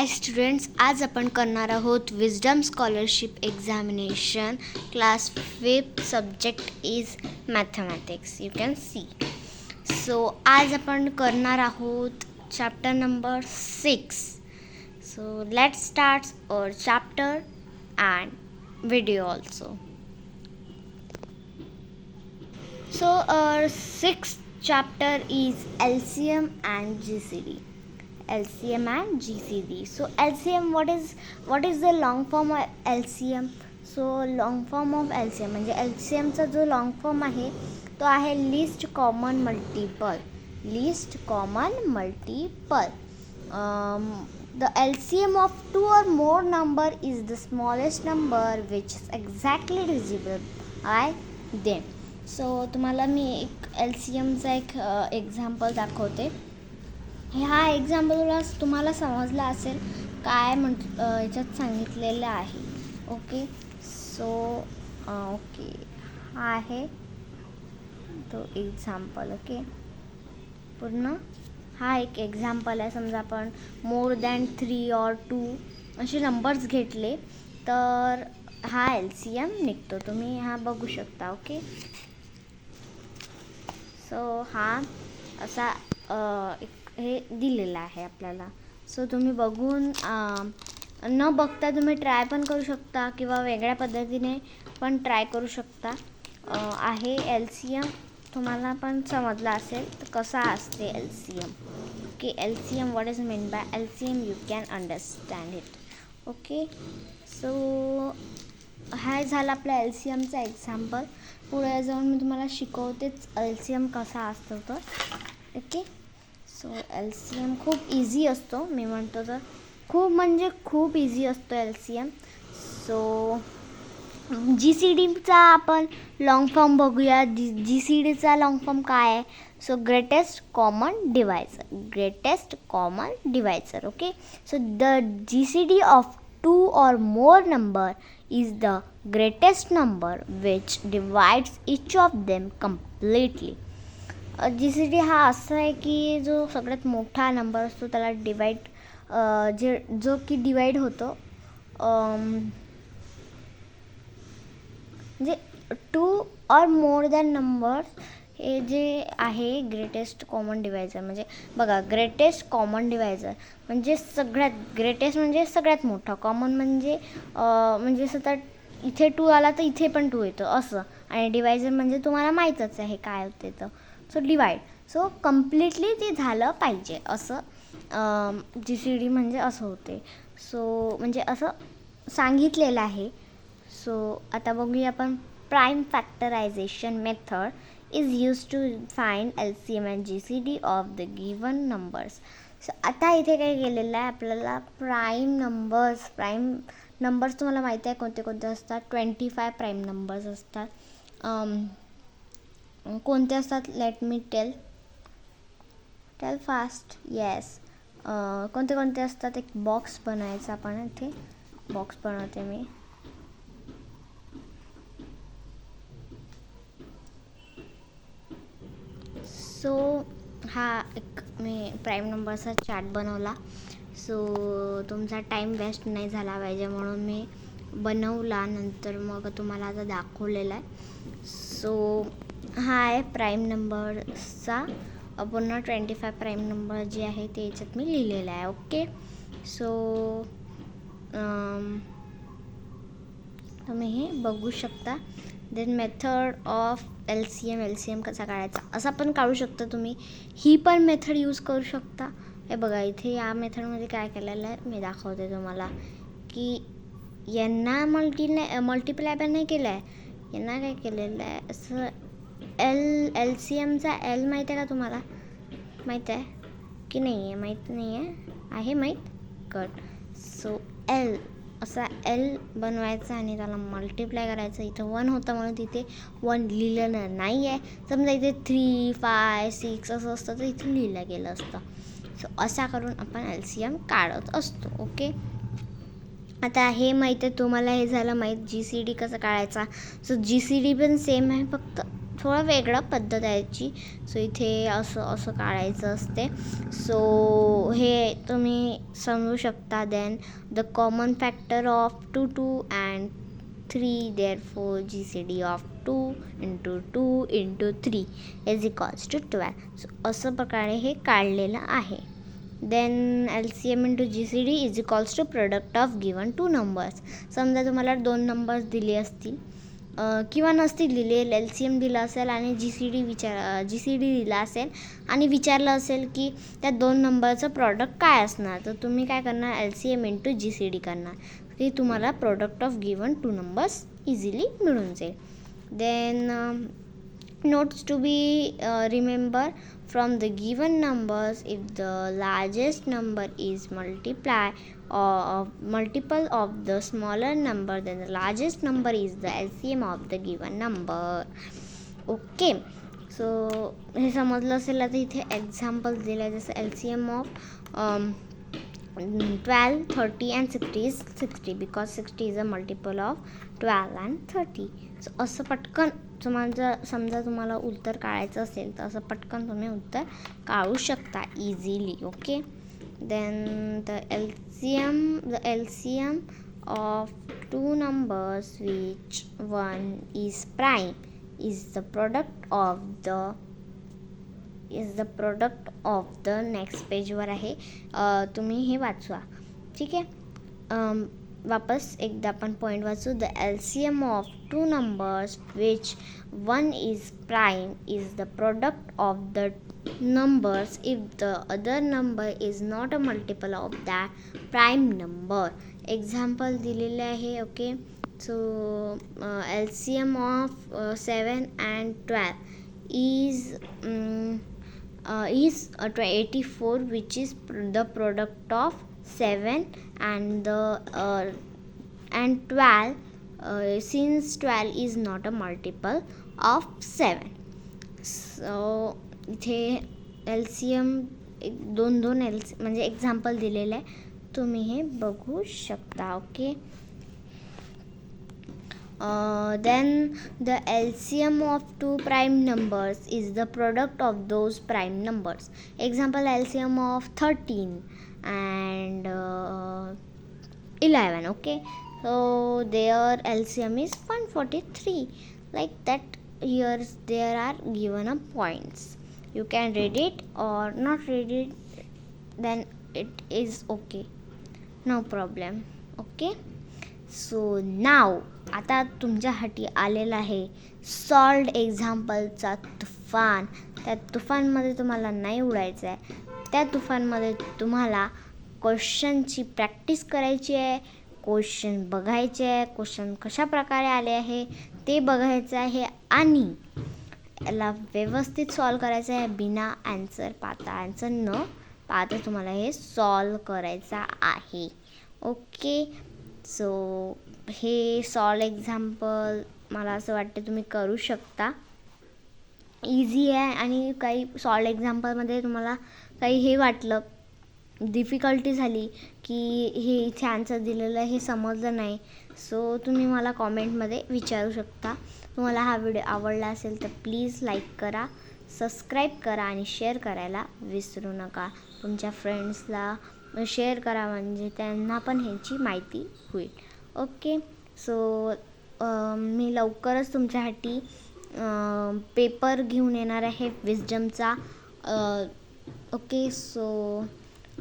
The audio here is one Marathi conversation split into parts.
हाय स्टुडंट्स, आज आपण करणार आहोत wisdom scholarship examination class 5th subject is mathematics. You can see. So आज आपण करणार आहोत chapter number 6. So let's start our chapter and video also. So our sixth chapter is LCM and GCD. LCM and GCD. So LCM, what is the long form of LCM? So long form of LCM म्हणजे LCM चा जो long form आहे तो आहे least common multiple. Least common multiple. The LCM of two or more number is the smallest number which is exactly divisible by them. So तुम्हाला मी एक LCMचा एक एक्झाम्पल दाखवते. हा एक्झाम्पल तुम्हाला समजला असेल काय याच्यात सांगितलेलं आहे. ओके. सो ओके, हा आहे तो एक्झाम्पल. ओके, पूर्ण हा एक एक्झाम्पल आहे. समजा आपण मोर दॅन 3 और 2 असे नंबर्स घेतले तर हा LCM निघतो. तुम्ही हा बघू शकता. ओके. सो हा असा हे दिलेला आहे आपल्याला. सो तुम्ही बघून न बघता तुम्ही ट्राय पण करू शकता किंवा वेगळ्या पद्धतीने पण ट्राय करू शकता. आहे LCM तुम्हाला पण समजला असेल तर कसा असते LCM. Okay, LCM what is mean by LCM you can understand it. Okay. So हा झाला आपला LCMचा एक्झाम्पल. पुढे जाऊन मी तुम्हाला शिकवतेच LCM कसा असतो तर. ओके. सो LCM खूप इझी असतो. मी म्हणतो तर खूप म्हणजे खूप इझी असतो LCM. सो GCDचा आपण लॉंग फॉर्म बघूया. GCDचा लॉंग फॉर्म काय आहे? So greatest common divisor. Greatest common divisor. Okay. So the GCD of 2 or more number is the greatest number which divides each of them completely. GCD हा असा आहे की जो सगळ्यात मोठा नंबर असतो त्याला डिवाइड जो की डिवाइड होतो. म्हणजे 2 or more than नंबर्स हे जे आहे ग्रेटेस्ट कॉमन डिवायझर. म्हणजे बघा, ग्रेटेस्ट कॉमन डिवायझर म्हणजे सगळ्यात ग्रेटेस्ट म्हणजे सगळ्यात मोठा. कॉमन म्हणजे सतत इथे 2 आला तर इथे पण 2 येतो असं. आणि डिवायझर म्हणजे तुम्हाला माहीतच आहे काय होते तर. So divide. सो कम्प्लिटली ते झालं पाहिजे असं GCD म्हणजे असं होते. सो म्हणजे असं सांगितलेलं आहे. सो आता बघूया आपण. Prime factorisation method is used to find LCM and GCD of the given numbers. So आता इथे काय केलेलं आहे आपल्याला प्राईम नंबर्स तुम्हाला माहिती आहे कोणते कोणते असतात. 25 प्राईम नंबर्स असतात. कोणते असतात? Let me tell fast. Yes. कोणते कोणते असतात? एक बॉक्स बनवायचा आपण. इथे बॉक्स बनवते मी. सो हा एक मी प्राईम नंबरचा चार्ट बनवला. सो तुमचा टाईम वेस्ट नाही झाला पाहिजे म्हणून मी बनवला. नंतर मग तुम्हाला आता दाखवलेला आहे. सो हा आहे प्राईम नंबरचा पूर्ण 25 प्राईम नंबर जे आहे ते याच्यात मी लिहिलेलं आहे. ओके. सो तुम्ही हे बघू शकता. देन मेथड ऑफ LCM कसा काढायचा असं पण काढू शकता तुम्ही. ही पण मेथड यूज करू शकता. हे बघा, इथे या मेथडमध्ये काय केलेलं आहे मी दाखवते तुम्हाला की यांना मल्टिप्लाय पण नाही केलं आहे. यांना काय केलेलं आहे असं LCMचा L माहीत आहे का तुम्हाला? माहीत आहे की नाही आहे? माहीत नाही आहे माहीत? कट. सो L असा L बनवायचा आणि त्याला मल्टिप्लाय करायचं. इथं 1 होतं म्हणून तिथे 1 लिहिलेलं नाही आहे. समजा इथे 3, 5, 6 असं असतं तर इथे लिहिलं गेलं असतं. सो असा करून आपण LCM काढत असतो. ओके. आता हे माहीत आहे तुम्हाला. हे झालं माहीत GCD कसं काढायचा. सो GCD पण सेम आहे, फक्त थोडं वेगळं पद्धत आहे याची. सो इथे असं काढायचं असते. सो हे तुम्ही समजू शकता. Then the common factor of 2 2 and 3, therefore GCD of 2 into 2 into 3 is equals to 12. So असं प्रकारे हे काढलेलं आहे. Then LCM into GCD is equals to product of given two numbers. समजा तुम्हाला 2 नंबर्स दिले असतील किंवा नसतील दिले, LCM दिला असेल आणि GCD दिला असेल आणि विचारलं असेल की त्या 2 नंबरचं प्रॉडक्ट काय असणार, तर तुम्ही काय करणार, LCM into GCD करणार, की तुम्हाला product of given 2 numbers easily मिळून जाईल. Then notes to be remember from the given numbers, if the largest number is multiple of the smaller number, then the largest number is the LCM of the given number. Okay, so हे समजलं असेल. आता इथे एक्झाम्पल दिलं आहे, जसं LCM of 12, 30 and 60 is 60 because 60 is a multiple of 12 and 30. So असं पटकन समजा तुम्हाला उत्तर काढायचं असेल तर असं पटकन तुम्ही उत्तर काढू शकता easily. Okay, then the LCM of 2 numbers which one is prime is the product of the next पेजवर आहे. तुम्ही हे वाचवा, ठीक आहे. वापस एकदा आपण पॉईंट वाचू. The LCM of 2 numbers which one is prime is the product of the numbers if the other number is not a multiple of that prime number. Example दिलेले आहे. Okay, so LCM of 7 and 12 is 84, which is the product of 7 and 12, since 12 is not a multiple of 7. So इथे LCM दोन म्हणजे एक्झाम्पल दिलेलं आहे, तुम्ही हे बघू शकता. Okay, then the LCM of 2 prime numbers is the product of those prime numbers. Example, LCM of 13 and 11. Okay, so their LCM is 143. Like that, here there are given up points. You can read it or not read it, then it is okay, no problem. Okay, so now आता तुमच्यासाठी आलेला आहे सॉल्ड एक्झाम्पलचा तुफान. त्या तुफानमध्ये तुम्हाला नाही उडायचं आहे, त्या तुफानमध्ये तुम्हाला क्वेश्चनची प्रॅक्टिस करायची आहे, क्वेश्चन बघायचे आहे, क्वेश्चन कशा प्रकारे आले आहे ते बघायचं आहे आणि याला व्यवस्थित सॉल्व करायचं आहे. बिना ॲन्सर न पाहता तुम्हाला हे सॉल्व करायचं आहे. ओके, सो हे सॉल्व एक्झाम्पल मला असं वाटतं तुम्ही करू शकता, इझी आहे. आणि काही सॉल्व एक्झाम्पलमध्ये तुम्हाला काही हे वाटलं, डिफिकल्टी झाली की हे इथे आन्सर दिलेलं आहे हे समजलं नाही, सो तुम्ही मला कॉमेंटमध्ये विचारू शकता. तुम्हाला हा व्हिडिओ आवडला असेल तर प्लीज लाईक करा, सबस्क्राईब करा आणि शेअर करायला विसरू नका. तुमच्या फ्रेंड्सला शेअर करा म्हणजे त्यांना पण ह्याची माहिती होईल. ओके, सो मी लवकरच तुमच्यासाठी पेपर घेऊन येणार आहे विस्डमचा. ओके, सो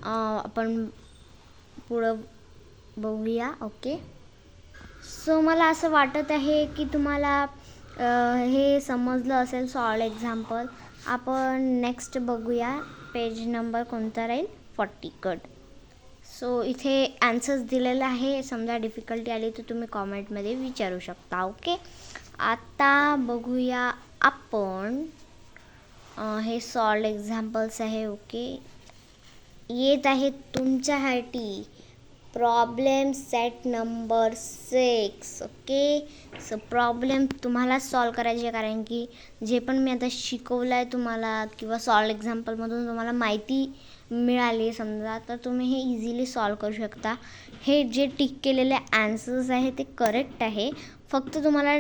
आपण पुढं बघूया. ओके, सो मला असं वाटत आहे की तुम्हाला हे समजलं असेल सॉल्व एक्झाम्पल. आपण नेक्स्ट बघूया, पेज नंबर कोणता राहील, 40. गुड. सो इथे ॲन्सर्स दिलेलं आहे. समजा डिफिकल्टी आली तर तुम्ही कॉमेंटमध्ये विचारू शकता. ओके, आता बघूया आपण हे सॉल्व एक्झाम्पल्स आहे. ओके, येत आहे तुमच्यासाठी problem set number 6. Okay, so problem तुम्हाला सॉल्व करायचे आहे, कारण की जे पण मी आता शिकवलं आहे तुम्हाला किंवा सॉल्व एक्झाम्पलमधून तुम्हाला माहिती मिळाली समजा, तर तुम्ही हे इझिली सॉल्व करू शकता. हे जे टिक केलेले ॲन्सर्स आहे ते करेक्ट आहे. फक्त तुम्हाला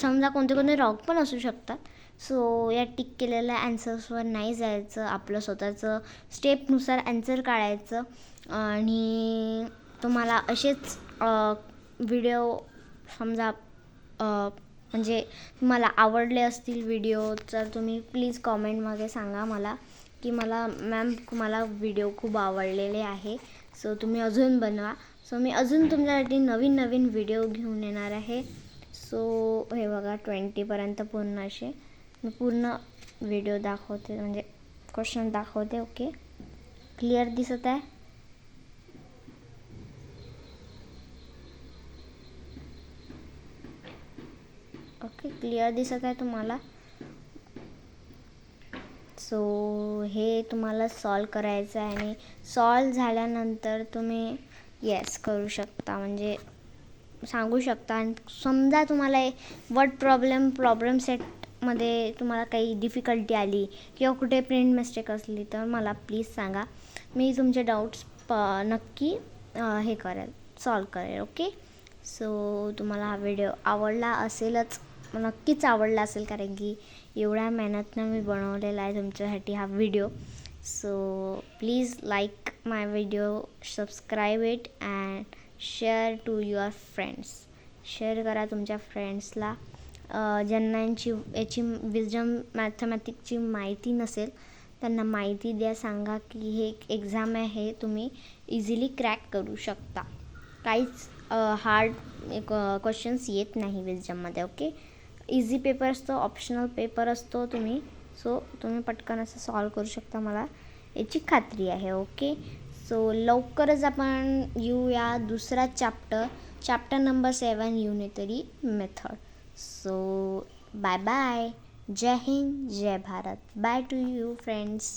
समजा कोणते रॉंग पण असू शकतात, सो या टिक केलेल्या ॲन्सर्सवर नाही जायचं, आपलं स्वतःचं स्टेपनुसार ॲन्सर काढायचं. आणि तुम्हाला असेच व्हिडिओ समजा म्हणजे तुम्हाला आवडले असतील व्हिडिओ, तर तुम्ही प्लीज कॉमेंटमध्ये सांगा मला की मॅम मला व्हिडिओ खूप आवडलेले आहे, सो तुम्ही अजून बनवा. सो मी अजून तुमच्यासाठी नवीन नवीन व्हिडिओ घेऊन येणार आहे. सो हे बघा 20पर्यंत पूर्ण असे मी पूर्ण व्हिडिओ दाखवते, म्हणजे क्वेश्चन दाखवते. ओके, क्लिअर दिसत आहे? ओके, क्लिअर दिसत आहे तुम्हाला? सो हे तुम्हाला सॉल्व करायचं आहे आणि सॉल्व झाल्यानंतर तुम्ही येस करू शकता, म्हणजे सांगू शकता. आणि समजा तुम्हाला वर्ड प्रॉब्लेम सेटमध्ये तुम्हाला काही डिफिकल्टी आली किंवा कुठे प्रिंट मिस्टेक असली तर मला प्लीज सांगा. मी तुमचे डाऊट्स नक्की हे करेल, सॉल्व करेल. ओके, सो तुम्हाला हा व्हिडिओ आवडला असेलच, नक्कीच आवडला असेल, कारण की एवढ्या मेहनतनं मी बनवलेला आहे तुमच्यासाठी हा video. So please like my video, subscribe it and share to your friends. Share करा तुमच्या फ्रेंड्सला, ज्यांना याची विजडम मॅथमॅटिक्सची माहिती नसेल त्यांना माहिती द्या. सांगा की हे एक एक्झाम आहे, हे तुम्ही इझिली क्रॅक करू शकता. काहीच हार्ड क्वेश्चन्स येत नाही विजडममध्ये. ओके, इझी पेपर असतो, ऑप्शनल पेपर असतो तुम्ही पटकन असं सॉल्व करू शकता, मला याची खात्री आहे. ओके, सो लवकरच आपण येऊया दुसरा chapter number 7 unitary method. So bye bye, जय हिंद, जय Bharat. Bye to you friends.